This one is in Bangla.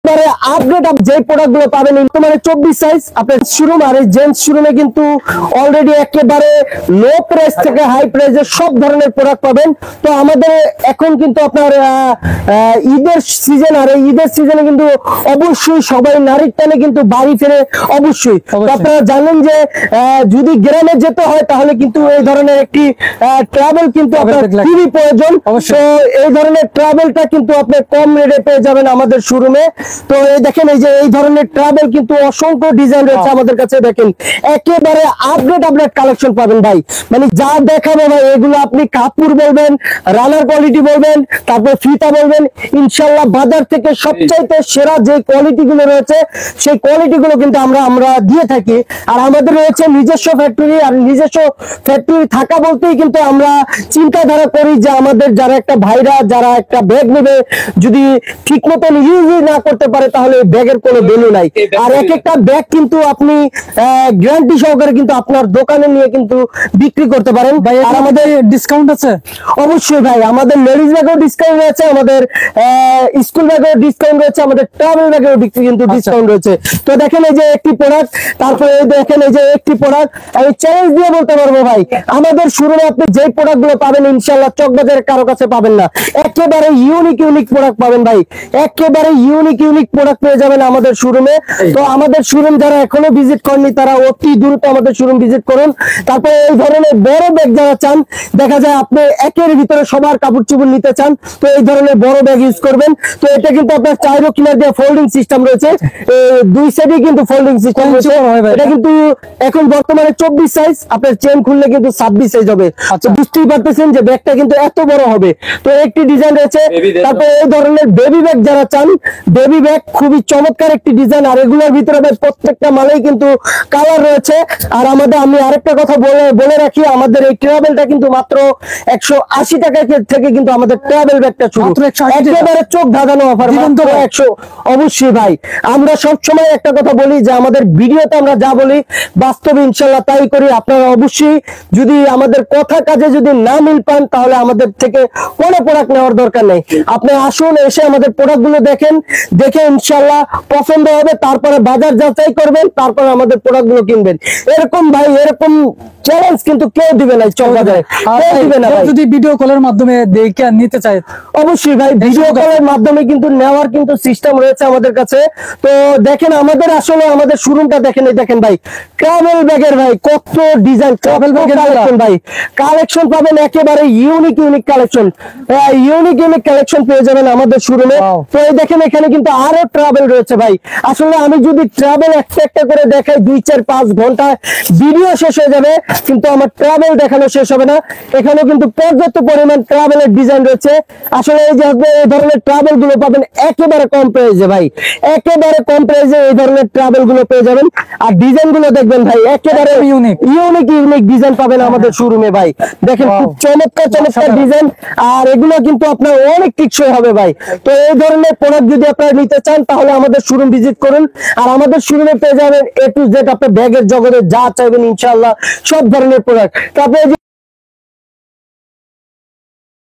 একেবারে আপডেট যে প্রোডাক্ট গুলো পাবেন মানে 24 সাইজ আপনার শোরুম আর জেন্টস শোরুমে কিন্তু অলরেডি একেবারে লো প্রাইস থেকে হাই প্রাইসের সব ধরনের প্রোডাক্ট পাবেন। তো আমাদের এখন কিন্তু আপনার ঈদের সিজন, আর এই ঈদের সিজনে কিন্তু অবশ্যই সবাই নারীর টানে কিন্তু বাড়ি ফেরে অবশ্যই। আপনারা জানেন যে যদি গ্রামে যেতে হয় তাহলে কিন্তু এই ধরনের একটি ট্রাভেল কিন্তু আপনার খুবই প্রয়োজন। তো এই ধরনের ট্রাভেলটা কিন্তু আপনি কম রেটে পেয়ে যাবেন আমাদের শোরুমে। তো এই দেখেন এই যে এই ধরনের ট্রাভেল কিন্তু অসংখ্য ডিজাইন রয়েছে আমাদের কাছে। দেখেন একেবারে আপডেট কালেকশন পাবেন ভাই, মানে যা দেখাবো ভাই এগুলো আপনি কাপড় বলবেন, রানার কোয়ালিটি বলবেন, তারপর ফিতা বলবেন, ইনশাল্লাহ বাজার থেকে সবচাইতে সেরা যে কোয়ালিটি গুলো রয়েছে সেই কোয়ালিটি গুলো কিন্তু আমরা দিয়ে থাকি। আর আমাদের রয়েছে নিজস্ব ফ্যাক্টরি, আর নিজস্ব ফ্যাক্টরি থাকা বলতেই কিন্তু আমরা চিন্তাধারা করি যে আমাদের যারা একটা ভাইরা যারা একটা ব্যাগ নেবে যদি ঠিক মতন ইউজ না করতে পারে তাহলে ব্যাগের কোনো ভ্যালু নাই। আর এক একটা ব্যাগ কিন্তু আপনি গ্যারান্টি সহকারে কিন্তু আপনার দোকানে নিয়ে কিন্তু বিক্রি করতে পারেন। আর আমাদের ডিসকাউন্ট আছে অবশ্যই ভাই, আমাদের লেডিস ব্যাগেও ডিসকাউন্ট রয়েছে, আমাদের স্কুল ব্যাগেও ডিসকাউন্ট রয়েছে, আমাদের ট্রাভেল ব্যাগেও কিন্তু ডিসকাউন্ট রয়েছে। তো দেখেন এই যে একটি প্রোডাক্ট, তারপরে দেখেন এই যে একটি প্রোডাক্ট, আমি চ্যালেঞ্জ দিয়ে বলতে পারবো ভাই আমাদের শোরুমে আপনি যে প্রোডাক্ট গুলো পাবেন ইনশাআল্লাহ চকবাজারে কারো কাছে পাবেন না। একেবারে ইউনিক প্রোডাক্ট পাবেন ভাই, একেবারে ইউনিক প্রোডাক্ট পেয়ে যাবেন আমাদের শোরুমে। তো আমাদের শোরুম যারা এখনো ভিজিট করেনি তারা অতি দ্রুত আমাদের শোরুম ভিজিট করুন। তারপরে এই ধরনের বড় ব্যাগ যারা চান, দেখা যায় আপনি একের ভিতরে সবার কাপড় চোপড় নিতে চান, তো এই ধরনের বড় ব্যাগ ইউজ করবেন। তো এটা কিন্তু আপনার চাইরো কিনার দিয়ে ফোল্ডিং সিস্টেম রয়েছে, দুই সাইডে কিন্তু ফোল্ডিং সিস্টেম রয়েছে। এটা কিন্তু এখন বর্তমানে 24 সাইজ, আপনার চেন খুললে কিন্তু 26 সাইজ হবে। তো বুঝতেই পারতেছেন যে ব্যাগটা কিন্তু এত বড় হবে। তো একটি ডিজাইন রয়েছে। তারপরে এই ধরনের বেবি ব্যাগ যারা চান, বেবি ব্যাগ খুবই চমৎকার একটি ডিজাইন, আর এগুলোর ভিতরে প্রত্যেকটা মালেই কিন্তু কালার রয়েছে। আর আমি আরেকটা কথা বলে রাখি, আমাদের এই ট্রাভেলটা কিন্তু মাত্র 180 টাকা থেকে কিন্তু আমাদের ট্রাভেল ব্যাগটা শুরু, একেবারে চোখ ধাঁধানো অফার। অবশ্যই ভাই, আমরা সবসময় একটা কথা বলি যে আমাদের ভিডিওতে আমরা যা বলি বাস্তবে ইনশাল্লাহ তাই করি। আপনারা অবশ্যই যদি আমাদের কথা কাজে যদি না মিল পান তাহলে আমাদের থেকে কোনো প্রোডাক্ট নেওয়ার দরকার নেই। আপনি আসুন, এসে আমাদের প্রোডাক্ট গুলো দেখে ইনশাল্লাহ পছন্দ হবে, তারপরে বাজার যাচাই করবেন, তারপরে আমাদের প্রোডাক্ট গুলো কিনবেন। এরকম ভাই, এরকম চ্যালেঞ্জ কিন্তু কেউ দিবে না চকবাজারে, কেউ দিবে না। যদি ভিডিও কলের মাধ্যমে দেখে নিতে চাই অবশ্যই ভাই ভিডিও কলের মাধ্যমে কিন্তু নেওয়ার কিন্তু সিস্টেম রয়েছে আমাদের কাছে। তো দেখেন আমাদের আসলে আমাদের শোরুমটা দেখেন, এই দেখেন ভাই ট্রাভেল ব্যাগের ভাই কত ডিজাইন, ট্রাভেল ব্যাগের কালেকশন ভাই, কালেকশন পাবেন একেবারে ইউনিক কালেকশন, ইউনিক কালেকশন পেয়ে যাবেন আমাদের শোরুমে। তো এই দেখেন এখানে কিন্তু আরো ট্রাভেল রয়েছে ভাই। আসলে আমি যদি ট্রাভেল একটা করে দেখাই 2-4-5 ঘন্টা ভিডিও শেষ হয়ে যাবে, কিন্তু আমার ট্রাভেল দেখানো শেষ হবে না। এখানে কিন্তু পর্যাপ্ত পরিমাণ ট্রাভেলের ডিজাইন রয়েছে। আসলে এই যে এই ধরনের ট্রাভেল গুলো পাবেন একেবারে কম প্রাইসে ভাই, একেবারে কম প্রাইসে এই ধরনের ট্রাভেল গুলো পেয়ে যাবেন। আর ডিজাইন গুলো দেখবেন ভাই একেবারে ইউনিক ডিজাইন পাবেন আমাদের শোরুমে ভাই। দেখেন খুব চমৎকার ডিজাইন, আর এগুলো কিন্তু আপনার অনেক টিকসই হবে ভাই। তো এই ধরনের প্রোডাক্ট যদি আপনারা নিতে চান তাহলে আমাদের শোরুম ভিজিট করুন। আর আমাদের শোরুমে পেয়ে যাবেন A to Z আপনার ব্যাগের জগতে যা চাইবেন ইনশাআল্লাহ সব ধরনের প্রোডাক্ট। তারপরে